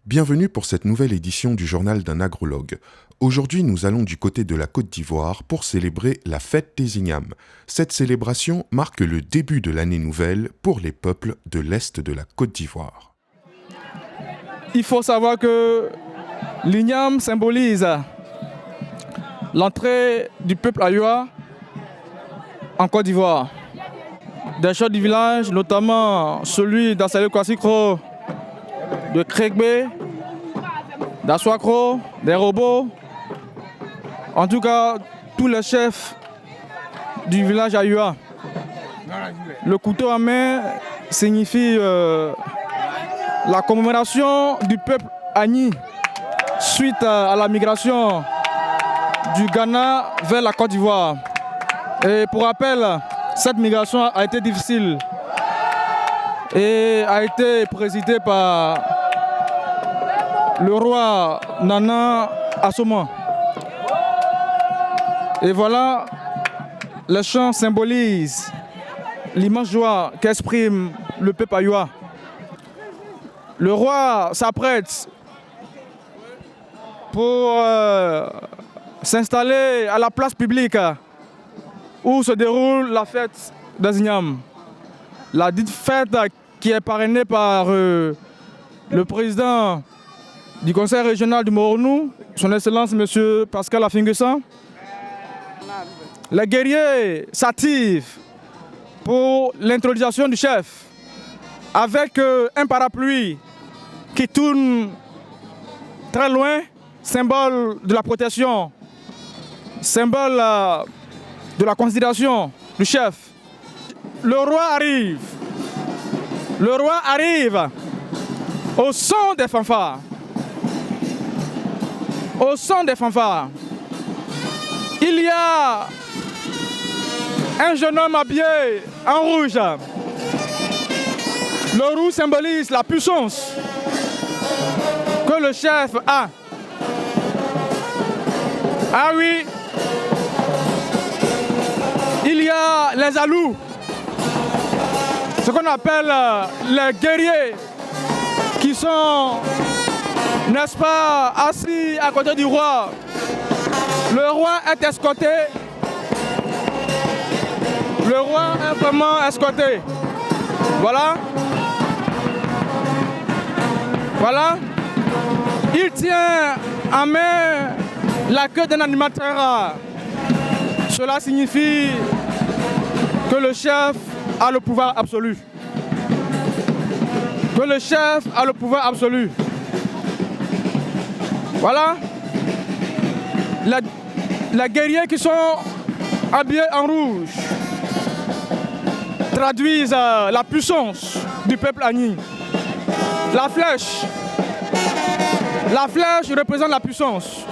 Bienvenue pour cette nouvelle édition du journal d'un agrologue. Aujourd'hui, nous allons du côté de la Côte d'Ivoire pour célébrer la fête des Ignames. Cette célébration marque le début de l'année nouvelle pour les peuples de l'Est de la Côte d'Ivoire. Il faut savoir que l'Igname symbolise l'entrée du peuple Ayoua en Côte d'Ivoire. Des chefs du village, notamment celui d'Assalé Kwassikro, de Krekbe, d'Aswakro, des robots. En tout cas, tous les chefs du village Ayoua. Le couteau en main signifie la commémoration du peuple Agni suite à la migration du Ghana vers la Côte d'Ivoire. Et pour rappel, cette migration a été difficile et a été présidée par le roi Nana Assouman. Et voilà, les chants symbolisent l'immense joie qu'exprime le peuple Ayoua. Le roi s'apprête pour s'installer à la place publique où se déroule la fête des Ignames. La dite fête qui est parrainée par le président du conseil régional du Moronou, son Excellence M. Pascal Afinguessan. Les guerriers s'activent pour l'intronisation du chef avec un parapluie qui tourne très loin, symbole de la protection, symbole de la considération du chef. Le roi arrive au son des fanfares. Au son des fanfares, il y a un jeune homme habillé en rouge. Le rouge symbolise la puissance que le chef a. Ah oui, il y a les alous, ce qu'on appelle les guerriers qui sont, n'est-ce pas, assis à côté du roi. Le roi est escorté. Le roi est vraiment escorté. Voilà. Voilà. Il tient en main la queue d'un animateur. Cela signifie que le chef a le pouvoir absolu. Que le chef a le pouvoir absolu. Voilà. Les guerriers qui sont habillés en rouge traduisent la puissance du peuple Agni. La flèche représente la puissance.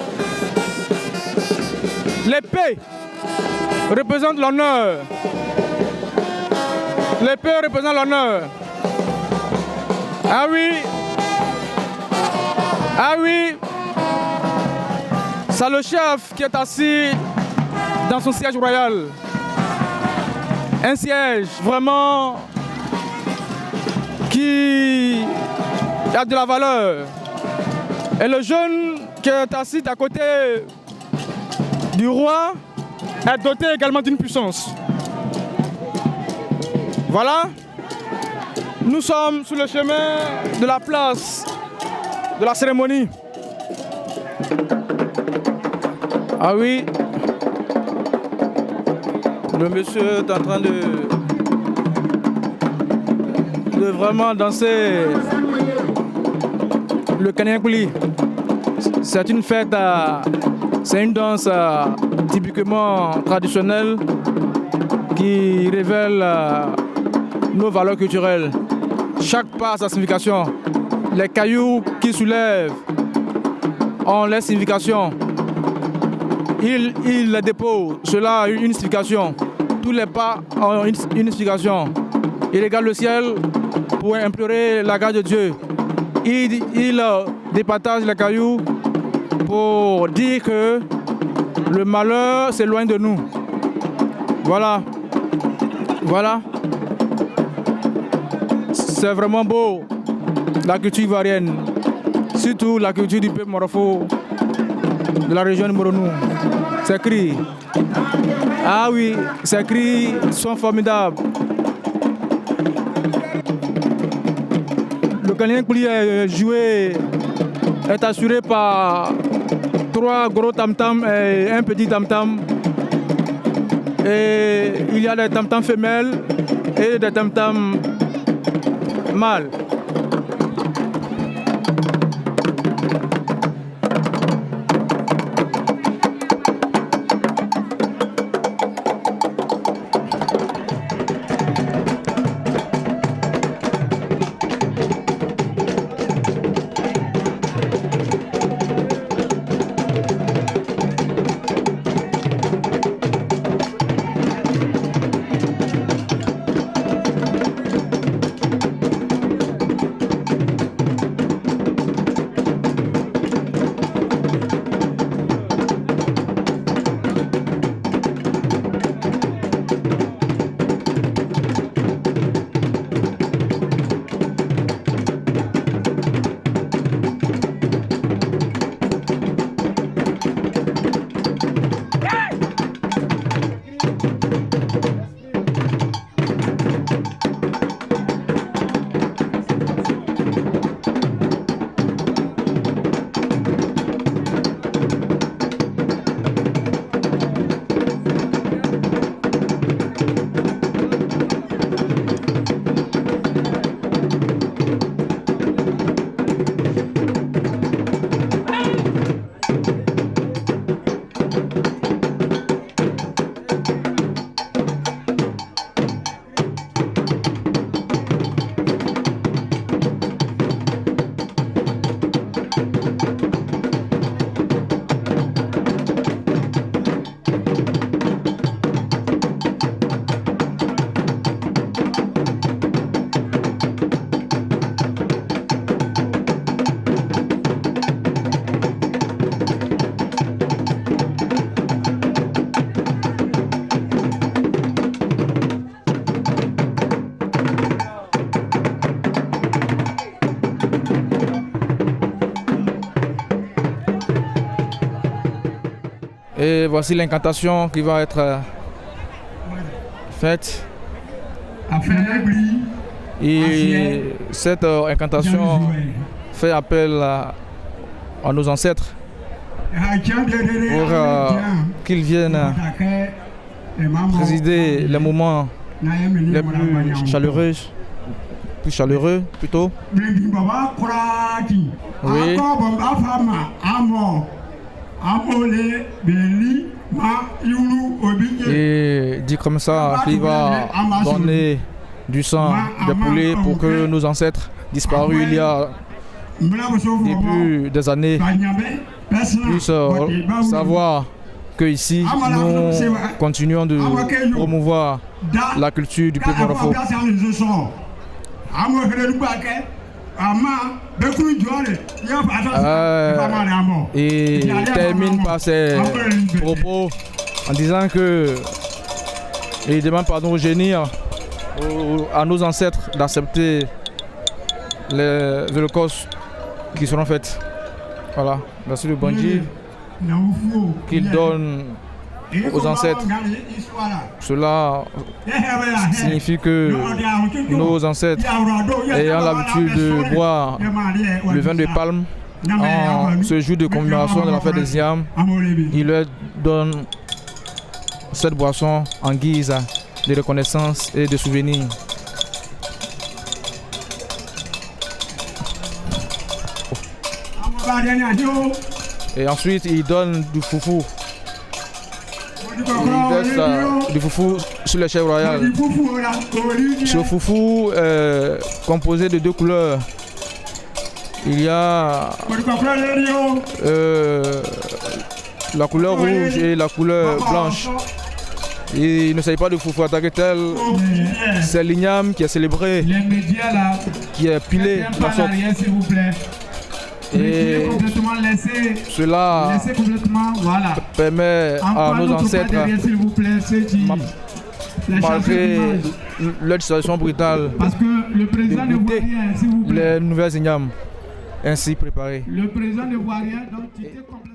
L'épée représente l'honneur. L'épée représente l'honneur. Ah oui. Ah oui. C'est le chef qui est assis dans son siège royal. Un siège vraiment qui a de la valeur. Et le jeune qui est assis à côté du roi est doté également d'une puissance. Voilà. Nous sommes sur le chemin de la place de la cérémonie. Ah oui, le monsieur est en train de vraiment danser le Kanyakouli. C'est une fête, c'est une danse typiquement traditionnelle qui révèle nos valeurs culturelles. Chaque pas a sa signification. Les cailloux qui soulèvent ont leur signification. Il les dépose, cela a une signification. Tous les pas ont une signification. Il regarde le ciel pour implorer la grâce de Dieu. Il départage les cailloux pour dire que le malheur s'éloigne de nous. Voilà. Voilà. C'est vraiment beau, la culture ivoirienne. surtout la culture du peuple Morofo de la région de Moronou. Ces cris, ah oui, ces cris sont formidables. Le Kalinkouli est joué, est assuré par 3 gros tam-tams et un petit tam-tam. Et il y a des tam-tams femelles et des tam-tams mâles. Et voici l'incantation qui va être faite. Et cette incantation fait appel à nos ancêtres pour qu'ils viennent présider les moments les plus chaleureux plutôt. Oui. Et dit comme ça qu'il va donner du sang de poulet pour que nos ancêtres disparus il y a début des années puissent savoir que ici nous continuons de promouvoir la culture du peuple Morofo. Et termine par ses propos en disant que il demande pardon au génie, à nos ancêtres d'accepter les holocaustes qui seront faits. Voilà, merci le bon Dieu qu'il donne aux ancêtres. Cela signifie que nos ancêtres, ayant l'habitude de boire le vin de palme en ce jour de commémoration de la fête des Inyam, ils leur donnent cette boisson en guise de reconnaissance et de souvenir. Et ensuite, ils donnent du foufou. Il verse du foufou sur les chèvres royales. Ce foufou est composé de 2 couleurs. Il y a la couleur rouge et la couleur blanche. Et il ne s'agit pas de foufou attaqué tel. C'est l'igname qui est célébré, qui est pilé dans son... Et cela permet à nos ancêtres, malgré leur situation brutale, de goûter les nouvelles ignames. ainsi préparés. Le président ivoirien, donc, tu étais complètement...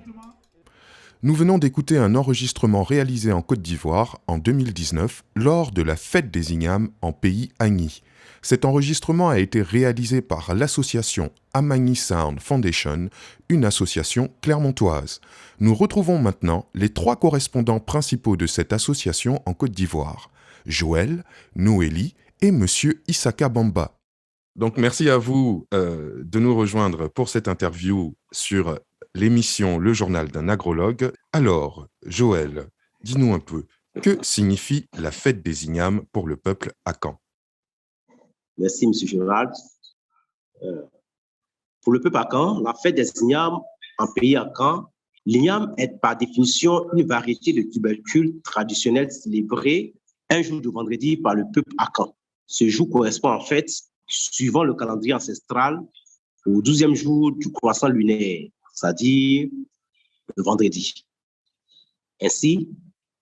Nous venons d'écouter un enregistrement réalisé en Côte d'Ivoire en 2019 lors de la fête des ignames en pays Agni. Cet enregistrement a été réalisé par l'association Amagni Sound Foundation, une association clermontoise. Nous retrouvons maintenant les 3 correspondants principaux de cette association en Côte d'Ivoire, Joël, Noélie et Monsieur Issaka Bamba. Donc merci à vous de nous rejoindre pour cette interview sur l'émission Le Journal d'un agrologue. Alors, Joël, dis-nous un peu, que signifie la fête des ignames pour le peuple akan? Merci, M. Gérald. Pour le peuple akan, la fête des ignames en pays akan, l'igname est par définition une variété de tubercules traditionnels célébrés un jour de vendredi par le peuple akan. Ce jour correspond en fait, suivant le calendrier ancestral, au 12e jour du croissant lunaire, c'est-à-dire le vendredi. Ainsi,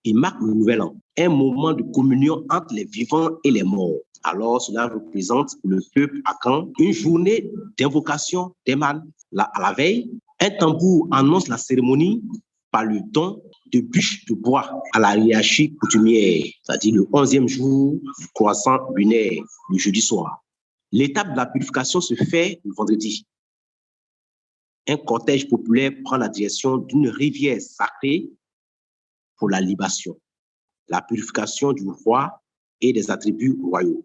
il marque le nouvel an, un moment de communion entre les vivants et les morts. Alors, cela représente pour le peuple akan une journée d'invocation des mânes. À la veille, un tambour annonce la cérémonie par le don de bûches de bois à la hiérarchie coutumière, c'est-à-dire le 11e jour du croissant lunaire, le jeudi soir. L'étape de la purification se fait le vendredi. Un cortège populaire prend la direction d'une rivière sacrée pour la libation, la purification du roi et des attributs royaux.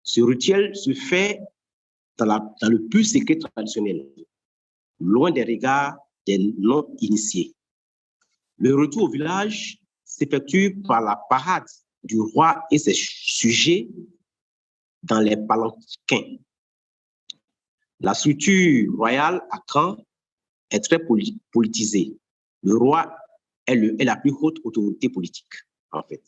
Ce rituel se fait dans le pur secret traditionnel, loin des regards des non-initiés. Le retour au village s'effectue par la parade du roi et ses sujets dans les palanquins. La structure royale à Caen est très politisée. Le roi est la plus haute autorité politique, en fait.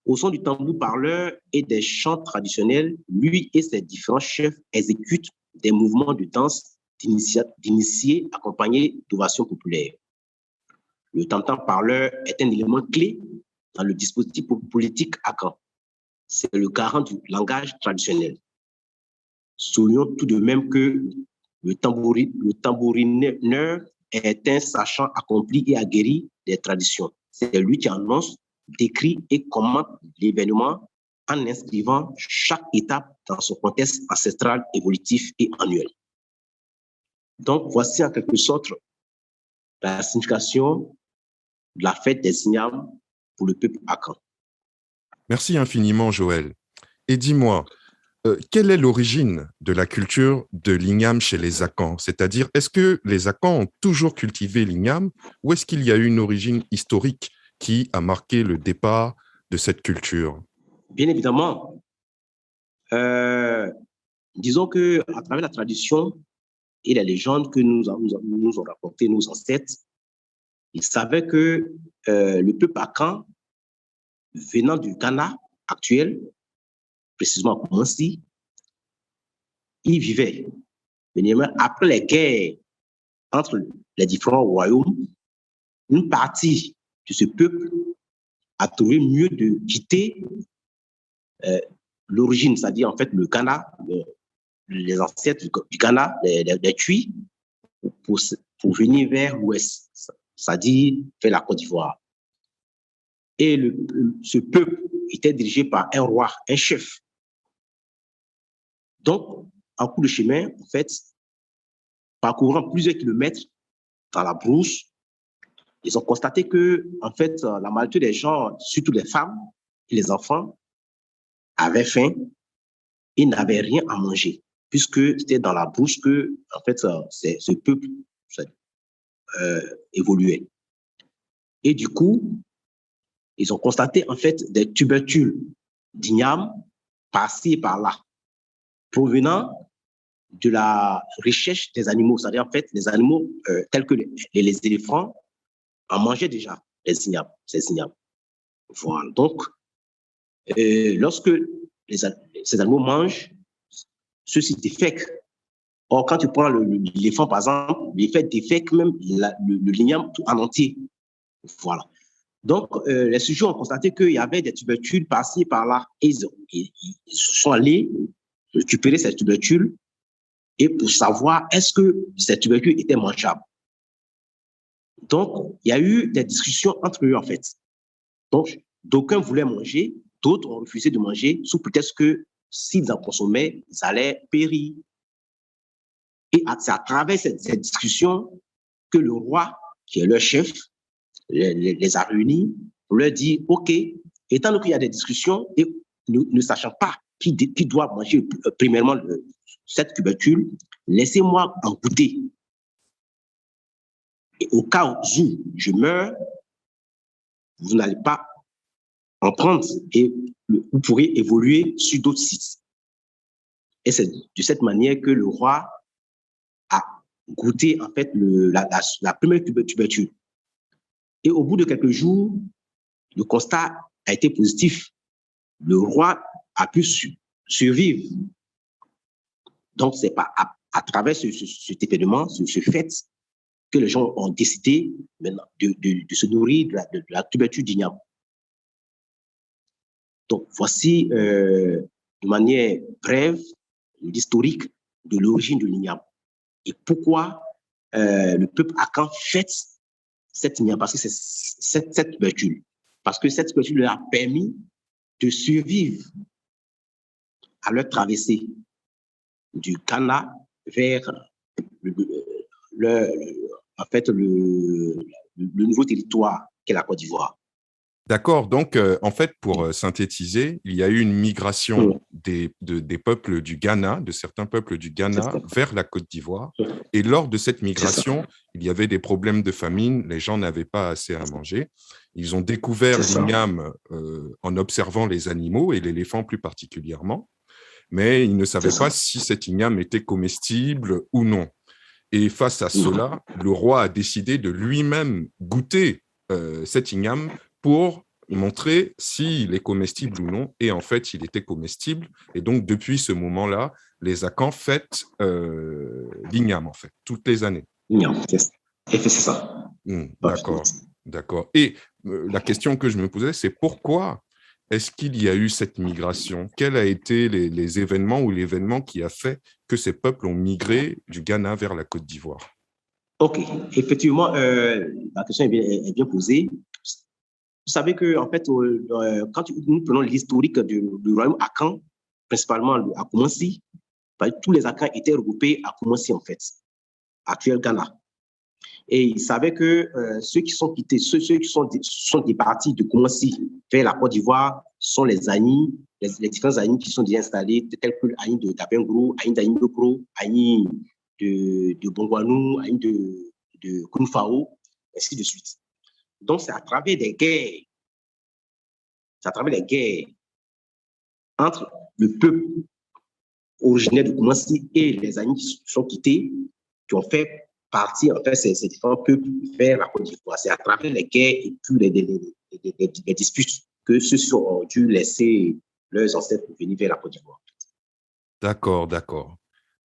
Au son du tambour parleur et des chants traditionnels, lui et ses différents chefs exécutent des mouvements de danse d'initiés accompagnés d'ovations populaires. Le tam-tam parleur est un élément clé dans le dispositif politique à Caen. C'est le garant du langage traditionnel. Soulignons tout de même que le tambourineur est un sachant accompli et aguerri des traditions. C'est lui qui annonce, décrit et commente l'événement en inscrivant chaque étape dans son contexte ancestral, évolutif et annuel. Donc, voici en quelque sorte la signification de la fête des ignames pour le peuple akan. Merci infiniment, Joël. Et dis-moi, quelle est l'origine de la culture de l'igname chez les Akans? C'est-à-dire, est-ce que les Akans ont toujours cultivé l'igname ou est-ce qu'il y a eu une origine historique qui a marqué le départ de cette culture? Bien évidemment. Disons qu'à travers la tradition et les légendes que nous ont rapportées nos ancêtres, ils savaient que le peuple akan, venant du Ghana actuel, précisément à Koumansi, il vivait. Après les guerres entre les différents royaumes, une partie de ce peuple a trouvé mieux de quitter l'origine, c'est-à-dire en fait le Ghana, les ancêtres du Ghana, les Tui, pour venir vers l'ouest, c'est-à-dire vers la Côte d'Ivoire. Et ce peuple était dirigé par un roi, un chef. Donc, en cours de chemin, en fait, parcourant plusieurs kilomètres dans la brousse, ils ont constaté que, en fait, la majorité des gens, surtout les femmes et les enfants, avaient faim et n'avaient rien à manger, puisque c'était dans la brousse que, en fait, ce peuple évoluait. Et du coup, ils ont constaté, en fait, des tubercules d'igname par-ci et par-là, provenant de la recherche des animaux. C'est-à-dire, en fait, les animaux tels que les éléphants en mangeaient déjà ces ignames. Voilà. Donc, lorsque ces animaux mangent, ceux-ci défèquent. Or, quand tu prends l'éléphant, par exemple, l'effet défèque même l'igname en entier. Voilà. Donc, les sujets ont constaté qu'il y avait des tubercules par-ci et par-là. Ils se sont allés récupérer ces tubercules et pour savoir est-ce que ces tubercules étaient mangeables. Donc, il y a eu des discussions entre eux, en fait. Donc, d'aucuns voulaient manger, d'autres ont refusé de manger sous prétexte que s'ils en consommaient, ils allaient périr. Et c'est à travers cette discussion que le roi, qui est leur chef, les a réunis pour leur dire, OK, étant donné qu'il y a des discussions et ne sachant pas qui doit manger premièrement cette tubercule, laissez-moi en goûter. Et au cas où je meurs, vous n'allez pas en prendre et vous pourrez évoluer sur d'autres sites. Et c'est de cette manière que le roi a goûté en fait la première tubercule. Et au bout de quelques jours, le constat a été positif. Le roi a pu survivre. Donc, c'est pas à travers cet événement, ce fait, que les gens ont décidé maintenant de se nourrir de la tubercule d'igname. Donc, voici de manière brève l'historique de l'origine de l'igname et pourquoi le peuple Akan fête cette igname, parce que c'est cette tubercule. Parce que cette tubercule leur a permis de survivre à leur traversée du Ghana vers en fait, le nouveau territoire qu'est la Côte d'Ivoire. D'accord, donc en fait, pour synthétiser, il y a eu une migration des peuples du Ghana, de certains peuples du Ghana vers la Côte d'Ivoire. Et lors de cette migration, il y avait des problèmes de famine, les gens n'avaient pas assez à manger. Ils ont découvert l'igname en observant les animaux et l'éléphant plus particulièrement, mais ils ne savaient pas si cet igname était comestible ou non. Et face à cela, le roi a décidé de lui-même goûter cet igname pour montrer s'il est comestible ou non. Et en fait, il était comestible. Et donc, depuis ce moment-là, les Akans fêtent l'igname, en fait, toutes les années. L'igname, c'est ça. D'accord, d'accord. Et la question que je me posais, c'est pourquoi est-ce qu'il y a eu cette migration? Quels ont été les événements ou l'événement qui a fait que ces peuples ont migré du Ghana vers la Côte d'Ivoire? OK. Effectivement, la question est bien posée. Vous savez que, en fait, quand nous prenons l'historique du royaume Akan, principalement à Koumassi, tous les Akans étaient regroupés à Koumassi, en fait, actuel Ghana. Et ils savaient que ceux qui sont quittés, ceux qui sont départis de Koumassi vers la Côte d'Ivoire sont les Agnis, les différents Agnis qui sont déjà installés, tels que l'Agni de Dabengro, Agni d'Agnokro, Agni de Bongwanou, Agni de Kunfao, ainsi de suite. Donc, c'est à travers des guerres, entre le peuple originaire de Koumassi et les Agnis qui sont quittés, qui ont fait partir en fait ces différents peuples vers la Côte d'Ivoire. C'est à travers les guerres et puis les disputes que ceux-ci ont dû laisser leurs ancêtres pour venir vers la Côte d'Ivoire. D'accord, d'accord.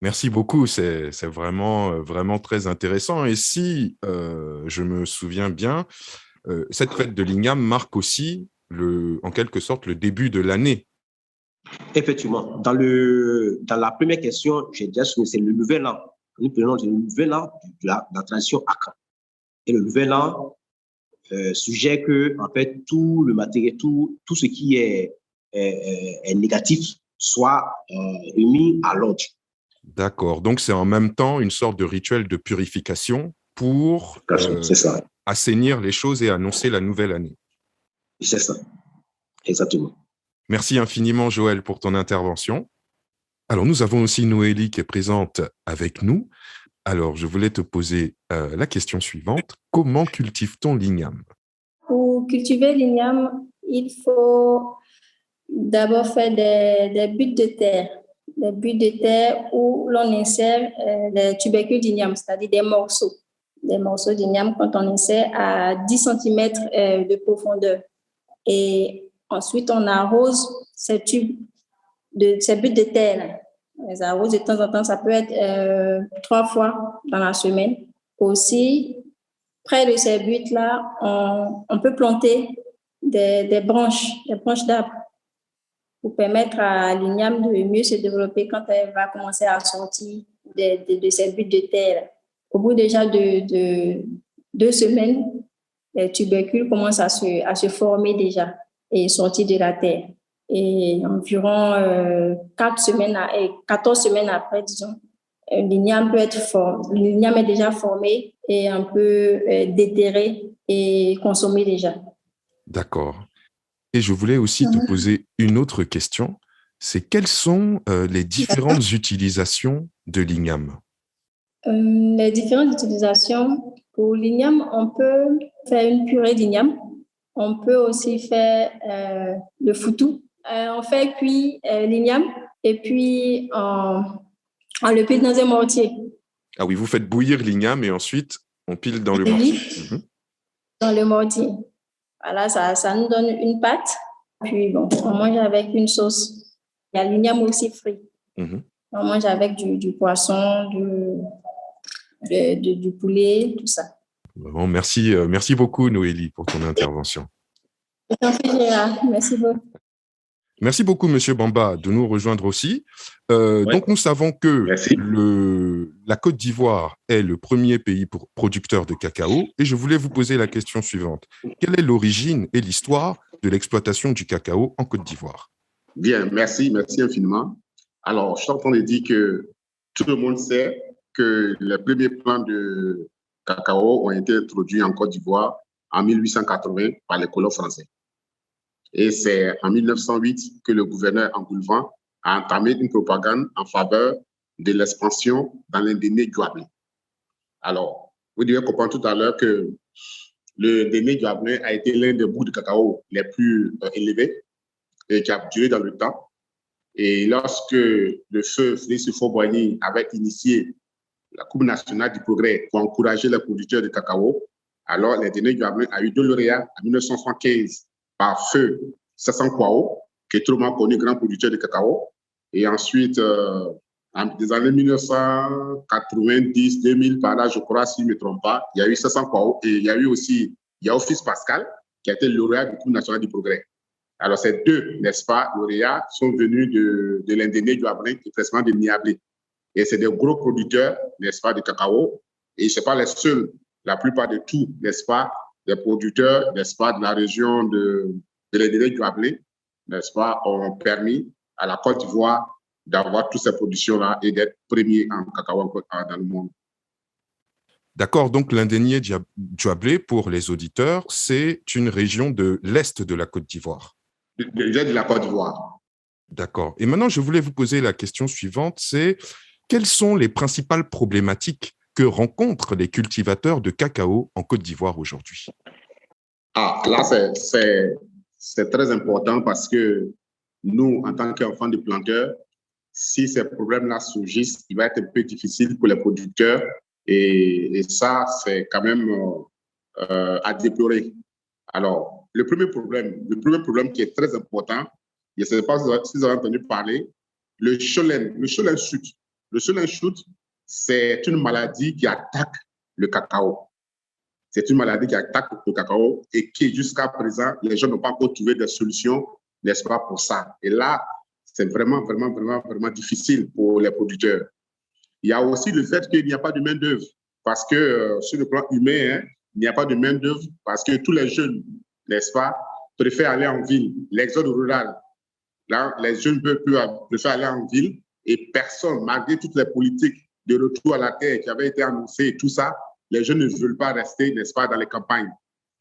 Merci beaucoup, c'est vraiment, vraiment très intéressant. Et si je me souviens bien, cette fête de l'igname marque aussi, en quelque sorte, le début de l'année. Effectivement. Dans la première question, j'ai déjà souligné, c'est le nouvel an. Nous prenons le nouvel an de la tradition Akan. Et le nouvel an suggère que, en fait, tout le matériel, tout ce qui est négatif soit remis à l'ordre. D'accord. Donc, c'est en même temps une sorte de rituel de purification pour assainir les choses et annoncer la nouvelle année. C'est ça. Exactement. Merci infiniment, Joël, pour ton intervention. Alors, nous avons aussi Noélie qui est présente avec nous. Alors, je voulais te poser la question suivante. Comment cultive-t-on l'igname? Pour cultiver l'igname, il faut d'abord faire des buttes de terre. Des buttes de terre où l'on insère des tubercules d'igname, c'est-à-dire des morceaux. Des morceaux d'igname quand on insère à 10 cm de profondeur. Et ensuite, on arrose ces buttes de terre. On les arrose de temps en temps, ça peut être 3 fois dans la semaine. Aussi, près de ces buttes-là, on peut planter des branches d'arbres pour permettre à l'igname de mieux se développer quand elle va commencer à sortir de ces buttes de terre. Au bout déjà de 2 semaines, les tubercules commencent à se former déjà et sortir de la terre. Et environ 14 semaines après, disons, l'igname peut être formé. L'igname est déjà formé et un peu déterré et consommé déjà. D'accord. Et je voulais aussi te poser une autre question. C'est quelles sont les différentes utilisations de l'igname? Les différentes utilisations, pour l'igname, on peut faire une purée d'igname. On peut aussi faire le foutou. On fait cuire l'igname et puis on le pile dans un mortier. Ah oui, vous faites bouillir l'igname et ensuite on pile dans le Oui, mortier. dans le mortier. Voilà, ça nous donne une pâte. Puis bon, on mange avec une sauce. Il y a l'igname aussi frit. On mange avec du poisson, du poulet, tout ça. Bon, merci beaucoup Noélie pour ton intervention. Merci beaucoup. Merci beaucoup, Monsieur Bamba, de nous rejoindre aussi. Donc, nous savons que la Côte d'Ivoire est le premier pays producteur de cacao. Et je voulais vous poser la question suivante. Quelle est l'origine et l'histoire de l'exploitation du cacao en Côte d'Ivoire? Bien, merci infiniment. Alors, je suis en train de dire que tout le monde sait que les premiers plants de cacao ont été introduits en Côte d'Ivoire en 1880 par les colons français. Et c'est en 1908 que le gouverneur Angoulevent a entamé une propagande en faveur de l'expansion dans l'Indéné Djouablé. Alors, vous devez comprendre tout à l'heure que le Indéné Djouablé a été l'un des bouts de cacao les plus élevés et qui a duré dans le temps. Et lorsque le feu Félix Houphouët-Boigny avait initié la Coupe nationale du progrès pour encourager les producteurs de cacao, alors l'Indéné Djouablé a eu 2 lauréats en 1975 par feu Sassan Kwao, qui est tout le monde connu, grand producteur de cacao. Et ensuite, dans les années 1990, 2000, par là, je crois, si je ne me trompe pas, il y a eu Sassan Kwao et il y a eu aussi Yaofis Pascal, qui a été lauréat du Coupe national du progrès. Alors, ces deux, n'est-ce pas, lauréats sont venus de l'Indéné Djouablé, qui est précisément de Niablé. Et c'est des gros producteurs, n'est-ce pas, de cacao. Et ce n'est pas les seuls, la plupart de tous, n'est-ce pas, des producteurs, n'est-ce pas, de la région de l'Indéné Djouablé, n'est-ce pas, ont permis à la Côte d'Ivoire d'avoir toutes ces productions-là et d'être premier en cacao dans le monde. D'accord, donc l'Indéné Djouablé, pour les auditeurs, c'est une région de l'Est de la Côte d'Ivoire. De l'Est de la Côte d'Ivoire. D'accord. Et maintenant, je voulais vous poser la question suivante, c'est quelles sont les principales problématiques que rencontrent les cultivateurs de cacao en Côte d'Ivoire aujourd'hui? Ah, là, c'est très important parce que nous, en tant qu'enfants de planteurs, si ces problèmes-là surgissent, il va être un peu difficile pour les producteurs et ça, c'est quand même à déplorer. Alors, le premier problème qui est très important, je ne sais pas si vous avez entendu parler, le cholène chute. Le cholène chute, c'est une maladie qui attaque le cacao. C'est une maladie qui attaque le cacao et qui, jusqu'à présent, les gens n'ont pas encore trouvé de solution, n'est-ce pas, pour ça. Et là, c'est vraiment difficile pour les producteurs. Il y a aussi le fait qu'il n'y a pas de main-d'œuvre, parce que sur le plan humain, il n'y a pas de main-d'œuvre, parce que tous les jeunes, n'est-ce pas, préfèrent aller en ville. L'exode rural, là, les jeunes préfèrent aller en ville et personne, malgré toutes les politiques de retour à la terre qui avaient été annoncées et tout ça, les jeunes ne veulent pas rester, n'est-ce pas, dans les campagnes.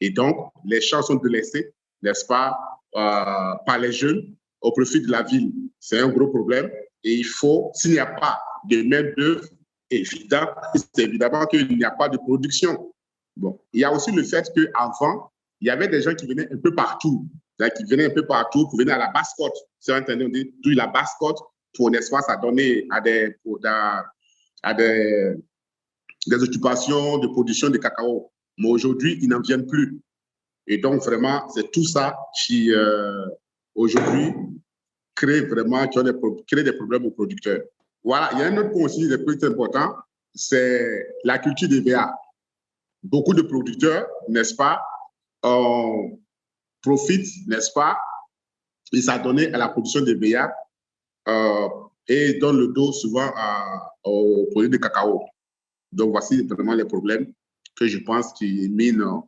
Et donc, les champs sont délaissés, n'est-ce pas, par les jeunes au profit de la ville. C'est un gros problème. Et il faut, s'il n'y a pas de main-d'œuvre, c'est évidemment qu'il n'y a pas de production. Bon, il y a aussi le fait qu'avant, il y avait des gens qui venaient un peu partout. Qui venaient un peu partout pour venir à la Basse-Côte. Si vous entendez, on dit d'où la Basse-Côte pour, n'est-ce pas, ça donnait à des occupations de production de cacao. Mais aujourd'hui, ils n'en viennent plus. Et donc, vraiment, c'est tout ça qui, aujourd'hui, crée des problèmes aux producteurs. Voilà, il y a un autre point aussi le plus important, c'est la culture des VA. Beaucoup de producteurs, n'est-ce pas, profitent, n'est-ce pas, et ça a donné à la production des VA et donnent le dos souvent aux produits de cacao. Donc, voici vraiment les problèmes que je pense qui minent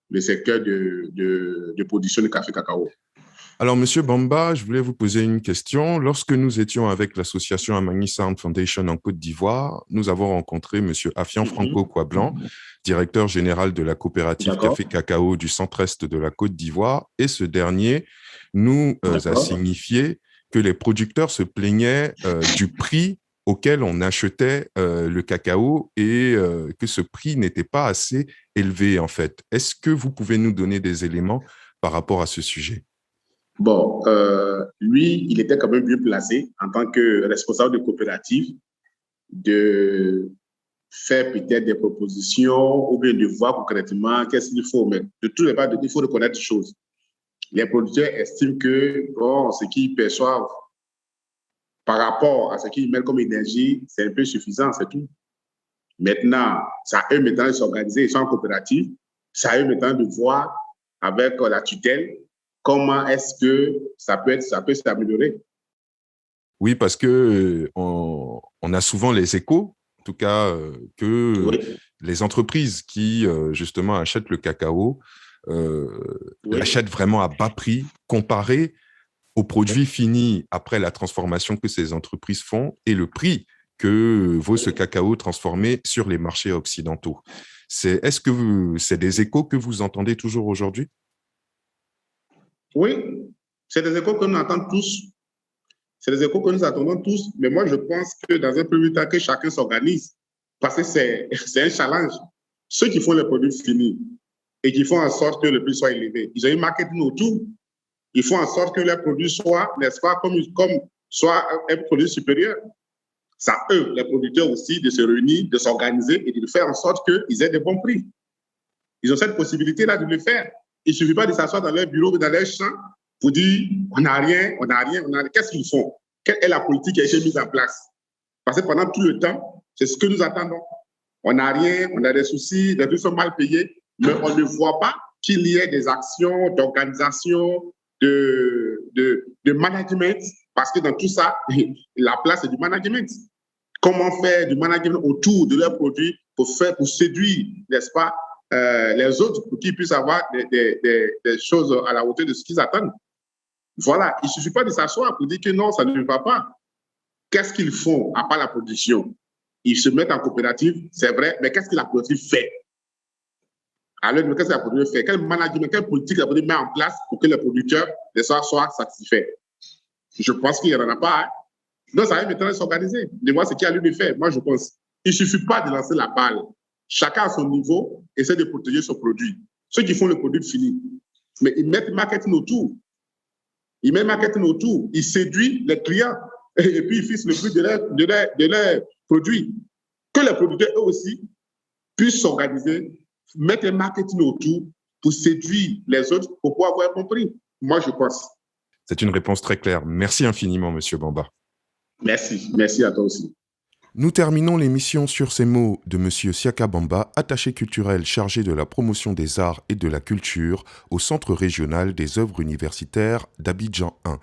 le secteur de production de café cacao. Alors, Monsieur Bamba, je voulais vous poser une question. Lorsque nous étions avec l'association Amani Sound Foundation en Côte d'Ivoire, nous avons rencontré Monsieur Afian Franco Coiblanc, directeur général de la coopérative Café Cacao du centre-est de la Côte d'Ivoire, et ce dernier nous a signifié que les producteurs se plaignaient du prix auquel on achetait le cacao et que ce prix n'était pas assez élevé, en fait. Est-ce que vous pouvez nous donner des éléments par rapport à ce sujet? Bon, lui, il était quand même bien placé en tant que responsable de coopérative de faire peut-être des propositions ou bien de voir concrètement qu'est-ce qu'il faut. Mais de tous les cas, il faut reconnaître des choses. Les producteurs estiment que ce qu'ils perçoivent par rapport à ce qu'ils mettent comme énergie, c'est un peu suffisant, c'est tout. Maintenant, c'est à eux maintenant de s'organiser, ils sont en coopérative, c'est à eux maintenant de voir avec la tutelle comment est-ce que ça peut s'améliorer. Oui, parce que on a souvent les échos, en tout cas, que les entreprises qui, justement, achètent le cacao l'achètent vraiment à bas prix comparé aux produits finis après la transformation que ces entreprises font et le prix que vaut ce cacao transformé sur les marchés occidentaux. Est-ce que c'est des échos que vous entendez toujours aujourd'hui? Oui, c'est des échos que nous entendons tous. C'est des échos que nous attendons tous. Mais moi, je pense que dans un premier temps, que chacun s'organise. Parce que c'est un challenge. Ceux qui font les produits finis et qui font en sorte que le prix soit élevé, ils ont un marketing autour. Ils font en sorte que les produits soient, n'est-ce pas, comme soit un produit supérieur. C'est à eux, les producteurs aussi, de se réunir, de s'organiser et de faire en sorte qu'ils aient des bons prix. Ils ont cette possibilité-là de le faire. Il ne suffit pas de s'asseoir dans leur bureau ou dans leur champ pour dire on n'a rien. Qu'est-ce qu'ils font? Quelle est la politique qui a été mise en place? Parce que pendant tout le temps, c'est ce que nous attendons. On n'a rien, on a des soucis, les prix sont mal payés, mais on ne voit pas qu'il y ait des actions d'organisation, de management, parce que dans tout ça, la place est du management. Comment faire du management autour de leurs produits pour séduire, n'est-ce pas, les autres pour qu'ils puissent avoir des choses à la hauteur de ce qu'ils attendent. Voilà, il ne suffit pas de s'asseoir pour dire que non, ça ne va pas. Qu'est-ce qu'ils font à part la production? Ils se mettent en coopérative, c'est vrai, mais qu'est-ce que la coopérative fait? Alors, qu'est-ce que la coopérative fait? Quel management, quelle politique la coopérative met en place pour que les producteurs soient satisfaits? Je pense qu'il n'y en a pas. Hein? Donc, ça va maintenant s'organiser. De voir ce qu'il y a lieu de faire. Moi, je pense qu'il ne suffit pas de lancer la balle. Chacun à son niveau essaie de protéger son produit. Ceux qui font le produit fini, mais ils mettent marketing autour. Ils séduisent les clients et puis ils fixent le prix de leurs produits. Que les producteurs, eux aussi, puissent s'organiser, mettre un marketing autour pour séduire les autres pour pouvoir avoir un bon prix. Moi, je pense. C'est une réponse très claire. Merci infiniment, Monsieur Bamba. Merci à toi aussi. Nous terminons l'émission sur ces mots de Monsieur Siaka Bamba, attaché culturel chargé de la promotion des arts et de la culture au Centre régional des œuvres universitaires d'Abidjan 1.